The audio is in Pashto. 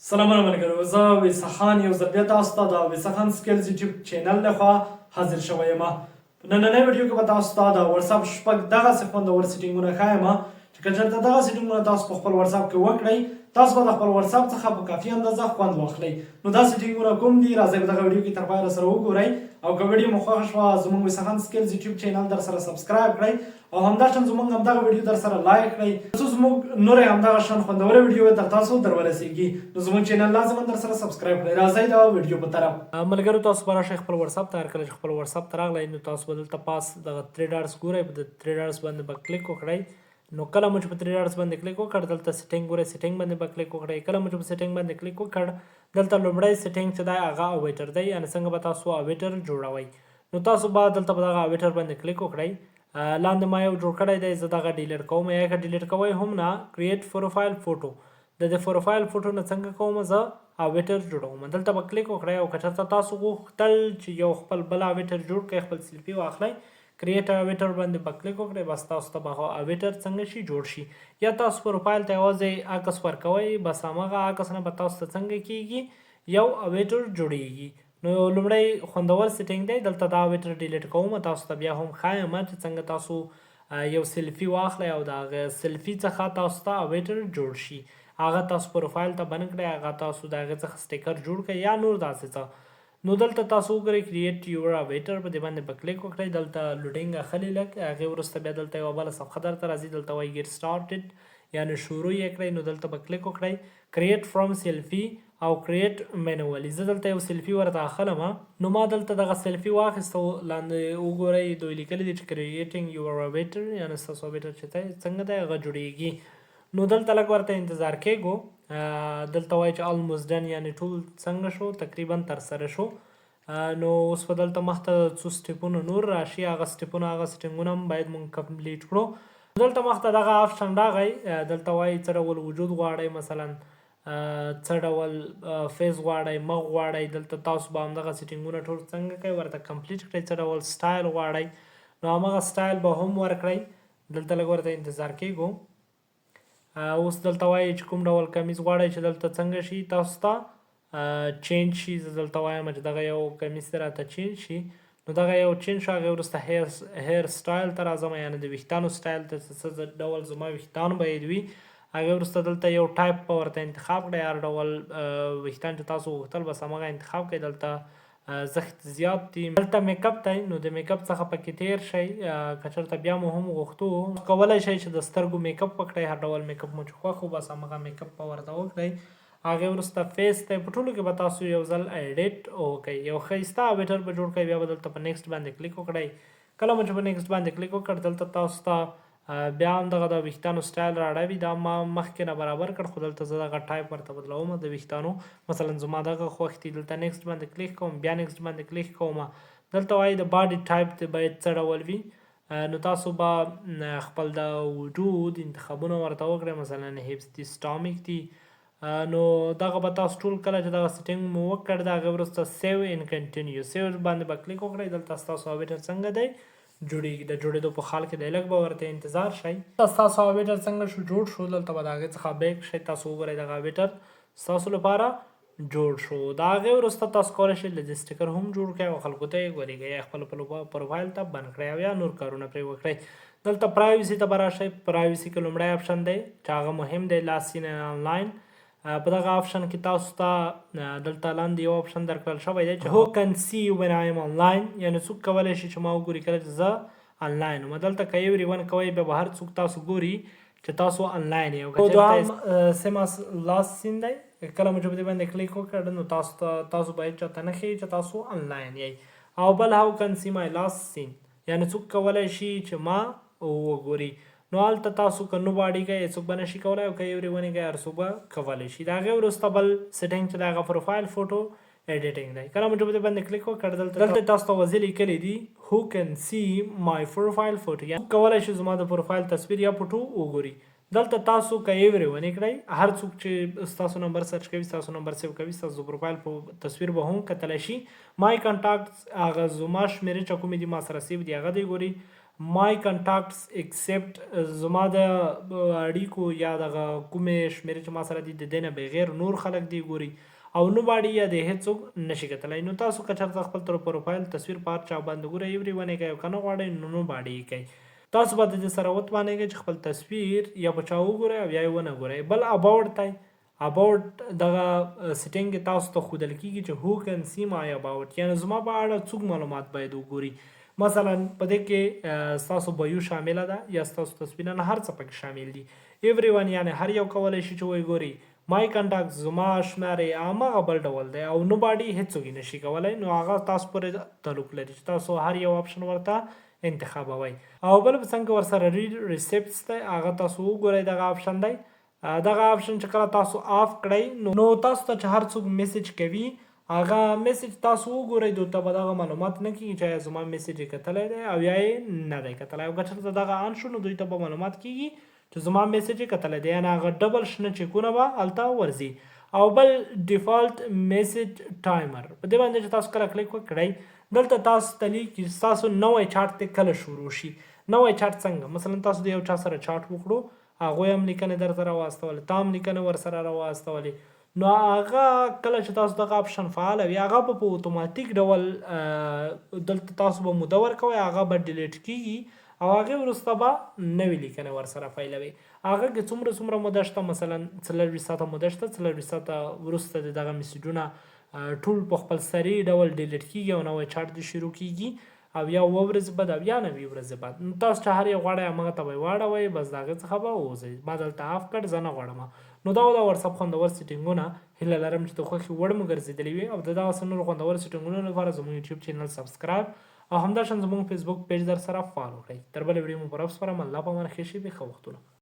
سلامونه ملګرو، زه ویسه خان یو ځل بیا تاسو ته د ویسه خان سکلز یوټیوب چینل لخوا حاضر شوی یم. په نننۍ ویډیو کې به تاسو ته د وټساپ شپږ دغسې خوندور سیټینګونه ښایم چې که چېرته دغه سیټینګونه تاسو په خپل وټساپ کې وکړئ، تاسو به د خپل وټساپ څخه په کافي اندازه خوند واخلئ. نو دا سیټینګونه کوم دي؟ راځئ په دغه ویډیو کې تر پایه راسره وګورئ، او که ویډیو مو خوښه شوه زموږ ویسه خان سکلز یوټیوب چینل در سره سبسکرایب کړئ، او همداشان زموږ همدغه ویډیو در سره لایک کړئ، ترڅو زموږ نورې همدغه شان خوندوره ویډیو تر تاسو در ورسیږي. نو زموږ چینل لازما در سره سبسکرایب کړئ. راځئ د ویډیو په طرف. ملګرو، تاسو به راشئ خپل وټساپ ته. هر کله چې خپل وټساپ ته راغلی نو تاسو به دلته پاس دغه 3 ډاټس ګورئ، په د 3 ډاټس باندې به کلیک وکړئ. نو کله مو چې په 3 ډاټس باندې کلیک وکړ، دلته سیټینګ ګورئ، سیټینګ باندې به کلیک وکړئ. کله مو چې په سیټینګ باندې کلیک وکړ، دلته لومړی سیټینګ چې دی هغه اویټر دی، یعنې څنګه به تاسو اویټر جوړوئ. نو تاسو به دلته په دغه اویټر باندې کلیک وکړئ. لاندې ما یو جوړ کړی دی، زه دغه ډیلیټ کوم. یا که ډیلیټ کوئ هم نه، کریټ پروفایل فوټو، د دې پروفایل فوټو نه څنګه کوم زه اویټر جوړوم. دلته به کلیک وکړئ، او که چېرته تاسو غوښتل چې یو خپل بل اویټر جوړ کړئ، خپل سیلفي واخلئ، کریټ اویټر باندې به کلیک وکړئ، بس تاسو ته به هغه اویټر څنګه شي جوړ شي. یا تاسو پروفایل ته یوازې عکس ورکوئ، بس هماغه عکس نه به تاسو ته څنګه کیږي یو اویټر جوړیږي. نو لومړی خوندور سیټینګ دی، دلته دا اویټر ډیلیټ کوم. تاسو ته بیا هم ښایم چې څنګه تاسو یو سیلفي واخلئ او د هغه سیلفي څخه تاسو ته اویټر جوړ شي. هغه تاسو پروفایل ته بند کړئ، هغه تاسو د هغې څخه سټیکر جوړ کړئ یا نور داسې څه. نو دلته تاسو وګورئ کریټ یور اویټر، په دې باندې به کلیک وکړئ. دلته لوډینګ اخلي لږ، هغې وروسته بیا دلته یوه بله صفحه درته راځي، دلته وایي ګیټ سټارټډ، یعنې شروع یې کړئ. نو دلته به کلیک وکړئ، کریټ فرام سیلفي او کریټ مینوالي. زه دلته یو سیلفي ورته اخلم. نو ما دلته دغه سیلفي واخیسته. لاندې وګورئ دوی لیکلي دي چې کریټینګ یور اویټر، یعنې ستاسو اویټر چې دی څنګه دی هغه جوړیږي. نو دلته لږ ورته انتظار کېږو. دلته وایي چې آلموست ډن، یعنې ټول څنګه شو، تقریبا تر سره شو. نو اوس به دلته مخته څو سټیپونه نور راشي، هغه سټیپونه هغه سیټینګونه هم باید مونږ کمپلیټ کړو. دلته مخته دغه آپشن راغی، دلته وایي څه ډول وجود غواړئ، مثلا څه ډول فیس غواړئ، مخ غواړئ. دلته تاسو به همدغه سیټینګونه ټول څنګه کوئ ورته کمپلیټ کړئ. څه ډول سټایل غواړئ، نو همغه سټایل به هم ورکړئ. دلته لږ ورته انتظار کېږو. اوس دلته وایي چې کوم ډول کمیز غواړئ چې دلته څنګه شي تاسو ته چینج شي. زه دلته وایم چې دغه یو کمیز دې راته چینج شي. نو دغه یو چینج شو، هغې وروسته هیر سټایل ته راځم، یعنې د ویښتانو سټایل ته څه ډول زما ویښتان باید وي. هغې وروسته دلته یو ټایپ به ورته انتخاب کړئ، هر ډول ویښتان چې تاسو غوښتل بس همغه انتخاب کړئ. دلته زښت زیات دي. دلته میک اپ دی، نو د میک اپ څخه پکې تیر شئ. که چېرته بیا مو هم غوښتو کولی شئ چې د سترګو میک اپ وکړئ، هر ډول میک اپ مو چې خوښ و بس همغه میک اپ به ورته وکړئ. هغې وروسته فیس دی، په ټولو کې به تاسو یو ځل ایډیټ وکړئ، یو ښایسته اویټر به جوړ کړئ. بیا به دلته په نیکسټ باندې کلیک وکړئ. کله مو چې په نیکسټ باندې کلیک وکړ، دلته تاسو ته بیا هم دغه د ویښتانو سټایل رااړوي. دا ما مخکې نه برابر کړ، خو دلته زه دغه ټایپ ورته بدلوم د ویښتانو. مثلا زما دغه خوښ دي، دلته نیکسټ باندې کلیک کوم، بیا نیکسټ باندې کلیک کوم. دلته وایي د باډي ټایپ دی باید څه ډول وي. نو تاسو به خپل د وجود انتخابونه ورته وکړئ، مثلا هیپس دي، سټامیک دي. نو دغه به تاسو ټول کله چې دغه سیټینګ مو وکړ، د هغې وروسته سیو ان کنټینیو، سیو باندې به کلیک وکړئ. دلته ستاسو اویټر څنګه دی جوړیږي، د جوړېدو په حال کې دی. لږ به ورته انتظار شئ. ستاسو اویټر څنګه شو جوړ شو، دلته به د هغې څخه بیک شئ. تاسو وګورئ دغه اویټر ستاسو لپاره جوړ شو. د هغې وروسته تاسو کولی شئ لږ سټیکر هم جوړ کړئ او خلکو ته یې ورېږئ، یا خپل پروفایل ته بند کړئ او یا نور کارونه پرې وکړئ. دلته پرایوسي ته به راشئ. پرایوسي کې لومړی اپشن دی چې هغه مهم دی، لاست سین آنلاین. په دغه آپشن کې تاسو ته دلته لاندې یو آپشن درکړل شوی دی چې هو کن سی وین آی ایم آنلاین، یعنې څوک کولی شي چې ما وګوري کله چې زه آنلاین یم. دلته که ایوری ون کوئ، بیا به هر څوک تاسو ګوري چې تاسو آنلاین یې. دوهم سیماس لاست سین دی، کله مو چې په دې باندې کلیک وکړ، نو تاسو باید چاته نه ښیي چې تاسو آنلاین یئ. او بل هاو کن سی مای لاست سین، یعنې څوک کولی شي چې ما وګوري. نو هلته تاسو که نو باډي کوئ څوک به نشي کولی، او که ایوری ونې کوئ هر څوک به کولی شي. د هغې وروسته بل سیټینګ چې د هغه پروفایل فوټو ایډیټینګ دی. کله مو چې په دې باندې کلیک وکړ، دلته تاسو ته وضع لیکلی دي هو کن سی مای پروفایل فوټو، یا کولی شي زما د پروفایل تصویر یا فوټو وګوري. دلته تاسو که ایوری ونې کړئ، هر څوک چې ستاسو نمبر سرچ کوي، ستاسو نمبر سیو کوي، ستاسو د پروفایل په تصویر به هم کتلی شي. مای کانټاکټس هغه زما شمېرې چې کومې دي ما سره سیو دي هغه دی ګوري. مای کانټاکټس ایکسپټ زما د اړیکو یا دغه کومې شمېرې چې ما سره دي د دې نه بغیر نور خلک دې ګوري او نوباډي یا د هیڅوک نشي کتلی. نو تاسو که چېرته خپل تر پروفایل تصویر په هر چا باندې ګورئ ایوری ون یې کوئ او که نه غواړئ نو نوباډي یې کوئ. تاسو به د دې سره وتوانیږئ چې خپل تصویر یا په چا وګورئ او یا یې ونه ګورئ. بل اباوټ دی، اباوټ دغه سیټینګ تاسو ته ښودل کېږي چې هو کین سی مای اباوټ، یعنې زما په اړه څوک معلومات باید وګوري. مثلا په دې کې ستاسو بیو شامله ده یا ستاسو تصویرونه هر څه پکې شامل دي. ایوری ون یعنې هر یو کولی شي چې ویې ګوري. مای کانټاکټ زما شمارې هماغه بل ډول دی او نوباډي هېڅوک یې نشي کولی. نو هغه تاسو پورې تعلق لري چې تاسو هر یو آپشن ورته انتخابوئ. او بل په څنګ ورسره ریسیپټس دی، هغه تاسو وګورئ. دغه آپشن دی، دغه آپشن چې کله تاسو آف کړئ نو تاسو ته چې هر څوک میسج کوي هغه میسج تاسو وګورئ، دوی ته به دغه معلومات نه کېږي چې آیا زما میسج یې کتلی دی او یا یې نه دی کتلی. او که چېرته دغه آن شو نو دوی ته به معلومات کېږي چې زما میسج یې کتلی دی، یعنې هغه ډبل شنه چیکونه به هلته ورځي. او بل ډیفالټ میسج ټایمر، په دې باندې چې تاسو کله کلیک وکړئ دلته تاسو ته لیکي چې ستاسو نوی چاټ دی کله شروع شي. نوی چاټ څنګه؟ مثلا تاسو د یو چا سره چاټ وکړو، هغوی هم لیکنې درته راواستولې، تا هم لیکنې ورسره راواستولې، نو هغه کله چې تاسو دغه آپشن فعاله وي هغه به په اتوماتیک ډول دلته تاسو به موده ورکوئ، هغه به ډیلیټ کېږي او هغې وروسته به نوې لیکنې ورسره پیلوي. هغه کې څومره موده شته، مثلا 40 ساعته موده شته، 40 ساعته وروسته د دغه میسیجونه ټول په خپل سریع ډول ډیلیټ کېږي او نوی چاټ دې شروع کېږي او یا 7 ورځې بعد او یا 9 ورځې بعد. نو تاسو چې هر یو غواړئ همغه ته به یې واړوئ، بس د هغې څخه به ووځئ. ما دلته آف کړ، زه نه غواړم. نو دا د وټساپ خوندور سیټینګونه، هیله لرم چې د خوښې وړ مو ګرځېدلي وي او د دغسې نورو خوندورو سیټینګونو لپاره زموږ یوټیوب چینل سبسکرایب او همداشان زموږ فیسبوک پیج در سره فالو کړئ. تر بلې ویډیو مو په رب سپارم. الله په امان ښه شي، ښه وختونه.